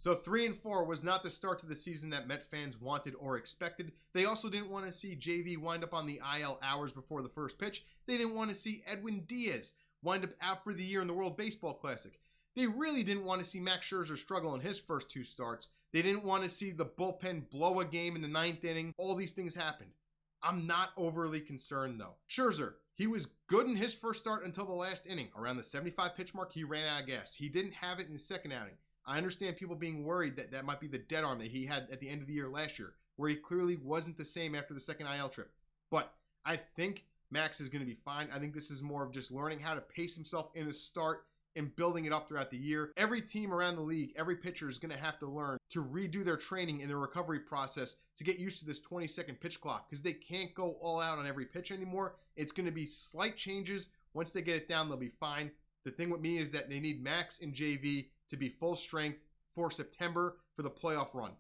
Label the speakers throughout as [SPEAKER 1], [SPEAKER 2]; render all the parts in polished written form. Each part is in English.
[SPEAKER 1] So 3-4 was not the start to the season that Met fans wanted or expected. They also didn't want to see JV wind up on the IL hours before the first pitch. They didn't want to see Edwin Diaz wind up out for the year in the World Baseball Classic. They really didn't want to see Max Scherzer struggle in his first 2 starts. They didn't want to see the bullpen blow a game in the 9th inning. All these things happened. I'm not overly concerned though. Scherzer, he was good in his first start until the last inning. Around the 75 pitch mark, he ran out of gas. He didn't have it in his second outing. I understand people being worried that that might be the dead arm that he had at the end of the year last year, where he clearly wasn't the same after the second IL trip. But I think Max is going to be fine. I think this is more of just learning how to pace himself in a start and building it up throughout the year. Every team around the league, every pitcher is going to have to learn to redo their training and their recovery process to get used to this 20-second pitch clock, because they can't go all out on every pitch anymore. It's going to be slight changes. Once they get it down, they'll be fine. The thing with me is that they need Max and JV to be full strength for September for the playoff run.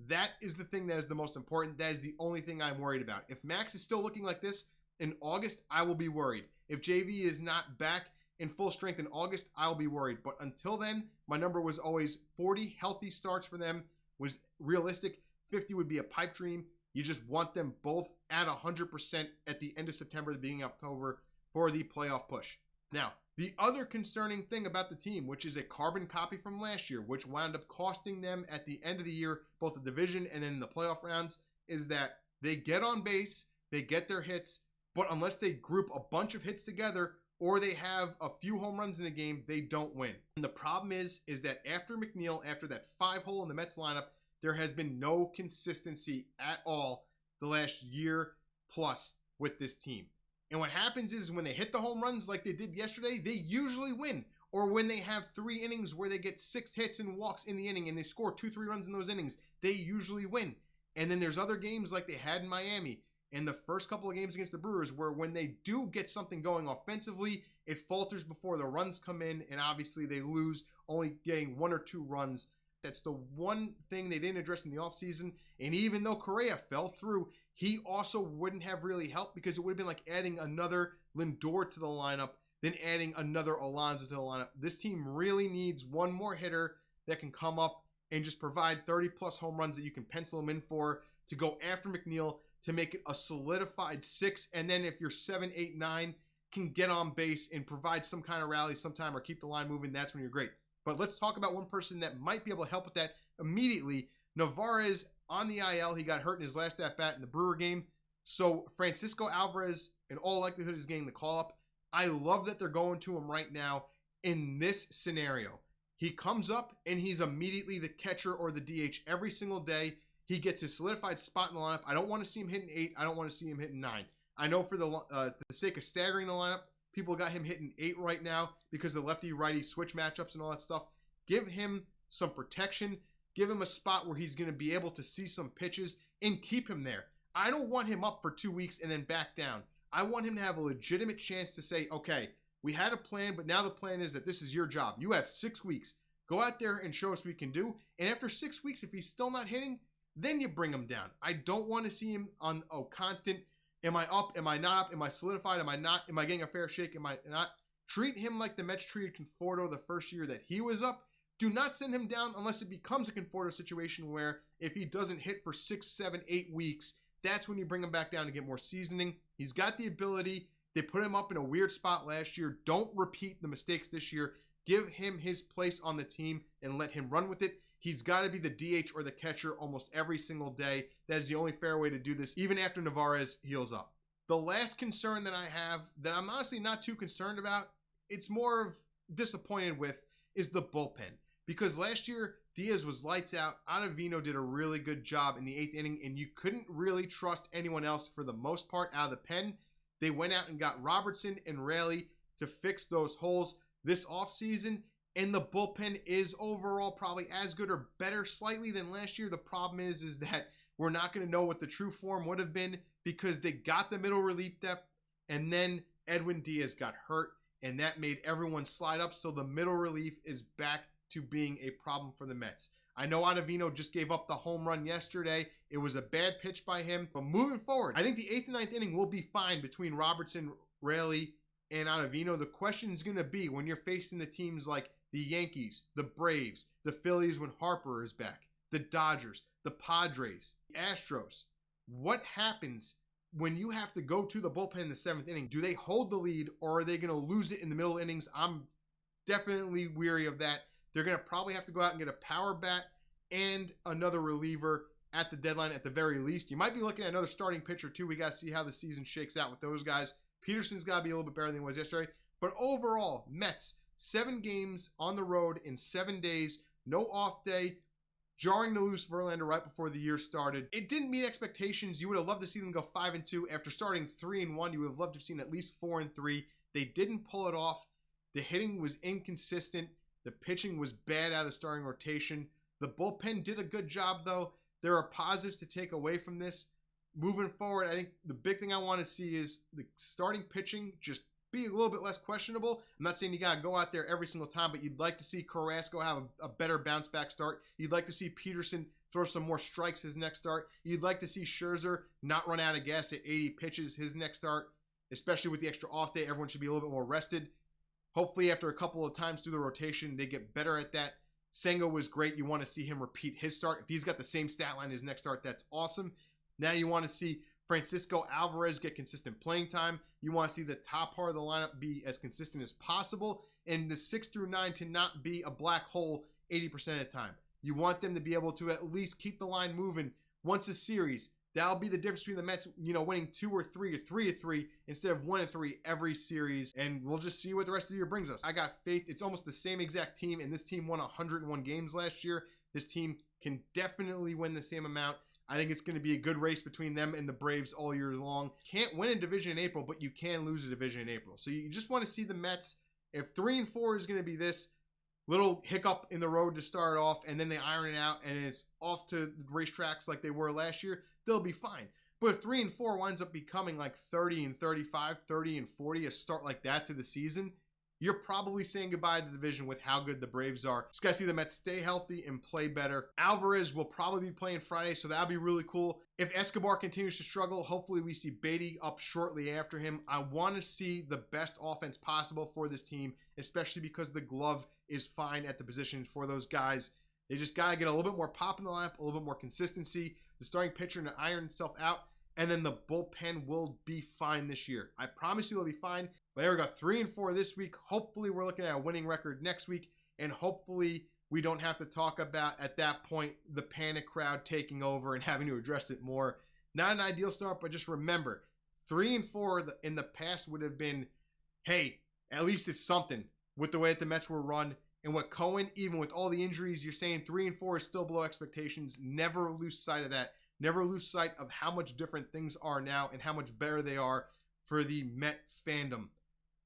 [SPEAKER 1] That is the thing that is the most important. That is the only thing I'm worried about. If Max is still looking like this in August, I will be worried. If JV is not back in full strength in August, I'll be worried. But until then, my number was always 40 healthy starts for them was realistic. 50 would be a pipe dream. You just want them both at 100% at the end of September, the beginning of October for the playoff push. Now, the other concerning thing about the team, which is a carbon copy from last year, which wound up costing them at the end of the year, both the division and then the playoff rounds, is that they get on base, they get their hits, but unless they group a bunch of hits together or they have a few home runs in a game, they don't win. And the problem is that after McNeil, after that 5-hole in the Mets lineup, there has been no consistency at all the last year plus with this team. And what happens is when they hit the home runs like they did yesterday, they usually win. Or when they have 3 innings where they get 6 hits and walks in the inning and they score 2-3 runs in those innings, they usually win. And then there's other games like they had in Miami and the first couple of games against the Brewers where when they do get something going offensively, it falters before the runs come in, and obviously they lose, only getting 1 or 2 runs. That's the one thing they didn't address in the offseason. And even though Correa fell through, he also wouldn't have really helped, because it would have been like adding another Lindor to the lineup than adding another Alonso to the lineup. This team really needs one more hitter that can come up and just provide 30-plus home runs that you can pencil them in for, to go after McNeil, to make it a solidified 6. And then if you're 7, 8, 9 can get on base and provide some kind of rally sometime or keep the line moving, that's when you're great. But let's talk about one person that might be able to help with that immediately. Narvaez on the IL. He got hurt in his last at-bat in the Brewer game. So Francisco Alvarez, in all likelihood, is getting the call-up. I love that they're going to him right now in this scenario. He comes up and he's immediately the catcher or the DH every single day. He gets his solidified spot in the lineup. I don't want to see him hitting 8. I don't want to see him hitting 9. I know for the sake of staggering the lineup, people got him hitting 8 right now because of lefty-righty switch matchups and all that stuff. Give him some protection. Give him a spot where he's going to be able to see some pitches and keep him there. I don't want him up for 2 weeks and then back down. I want him to have a legitimate chance to say, okay, we had a plan, but now the plan is that this is your job. You have 6 weeks. Go out there and show us what you can do. And after 6 weeks, if he's still not hitting, then you bring him down. I don't want to see him on a constant, am I up, am I not up, am I solidified, am I not, am I getting a fair shake, am I not? Treat him like the Mets treated Conforto the first year that he was up. Do not send him down unless it becomes a Conforto situation where if he doesn't hit for 6, 7, 8 weeks, that's when you bring him back down to get more seasoning. He's got the ability. They put him up in a weird spot last year. Don't repeat the mistakes this year. Give him his place on the team and let him run with it. He's got to be the DH or the catcher almost every single day. That is the only fair way to do this, even after Narvaez heals up. The last concern that I have, that I'm honestly not too concerned about, it's more of disappointed with, is the bullpen. Because last year, Diaz was lights out. Ottavino did a really good job in the 8th inning, and you couldn't really trust anyone else for the most part out of the pen. They went out and got Robertson and Raley to fix those holes this offseason, and the bullpen is overall probably as good or better slightly than last year. The problem is that we're not going to know what the true form would have been because they got the middle relief depth, and then Edwin Diaz got hurt, and that made everyone slide up, so the middle relief is back to being a problem for the Mets. I know Ottavino just gave up the home run yesterday. It was a bad pitch by him, but moving forward, I think the 8th and 9th inning will be fine between Robertson, Raley, and Ottavino. The question is going to be when you're facing the teams like the Yankees, the Braves, the Phillies when Harper is back, the Dodgers, the Padres, the Astros. What happens when you have to go to the bullpen in the 7th inning? Do they hold the lead, or are they going to lose it in the middle innings? I'm definitely weary of that. They're going to probably have to go out and get a power bat and another reliever at the deadline at the very least. You might be looking at another starting pitcher too. We got to see how the season shakes out with those guys. Peterson's got to be a little bit better than he was yesterday. But overall, Mets, 7 games on the road in 7 days, no off day. Jarring to lose Verlander right before the year started. It didn't meet expectations. You would have loved to see them go 5-2. After starting 3-1, you would have loved to have seen at least 4-3. They didn't pull it off. The hitting was inconsistent. The pitching was bad out of the starting rotation. The bullpen did a good job, though. There are positives to take away from this. Moving forward, I think the big thing I want to see is the starting pitching just be a little bit less questionable. I'm not saying you got to go out there every single time, but you'd like to see Carrasco have a better bounce back start. You'd like to see Peterson throw some more strikes his next start. You'd like to see Scherzer not run out of gas at 80 pitches his next start, especially with the extra off day. Everyone should be a little bit more rested. Hopefully, after a couple of times through the rotation, they get better at that. Senga was great. You want to see him repeat his start. If he's got the same stat line as next start, that's awesome. Now you want to see Francisco Alvarez get consistent playing time. You want to see the top part of the lineup be as consistent as possible, and the 6 through 9 to not be a black hole 80% of the time. You want them to be able to at least keep the line moving once a series. That'll be the difference between the Mets, winning 2 or 3 or 3-3 instead of 1-3 every series. And we'll just see what the rest of the year brings us. I got faith. It's almost the same exact team, and this team won 101 games last year. This team can definitely win the same amount. I think it's going to be a good race between them and the Braves all year long. Can't win a division in April, but you can lose a division in April. So you just want to see the Mets. If 3-4 is going to be this little hiccup in the road to start off, and then they iron it out, and it's off to racetracks like they were last year, they'll be fine. But if 3-4 winds up becoming like 30-35, 30-40, a start like that to the season, you're probably saying goodbye to the division with how good the Braves are. Just gotta see the Mets stay healthy and play better. Alvarez will probably be playing Friday, so that'll be really cool. If Escobar continues to struggle, hopefully we see Beatty up shortly after him. I want to see the best offense possible for this team, especially because the glove is fine at the positions for those guys. They just gotta get a little bit more pop in the lineup, a little bit more consistency, the starting pitcher to iron itself out, and then the bullpen will be fine this year. I promise you they'll be fine. But there we go, 3-4 this week. Hopefully we're looking at a winning record next week, and hopefully we don't have to talk about, at that point, the panic crowd taking over and having to address it more. Not an ideal start, but just remember, 3-4 in the past would have been, hey, at least it's something with the way that the Mets were run. And what Cohen, even with all the injuries, you're saying 3-4 is still below expectations. Never lose sight of that. Never lose sight of how much different things are now and how much better they are for the Met fandom.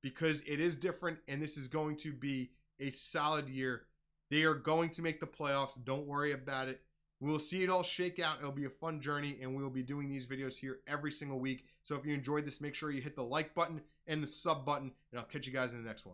[SPEAKER 1] Because it is different, and this is going to be a solid year. They are going to make the playoffs. Don't worry about it. We'll see it all shake out. It'll be a fun journey, and we'll be doing these videos here every single week. So if you enjoyed this, make sure you hit the like button and the sub button, and I'll catch you guys in the next one.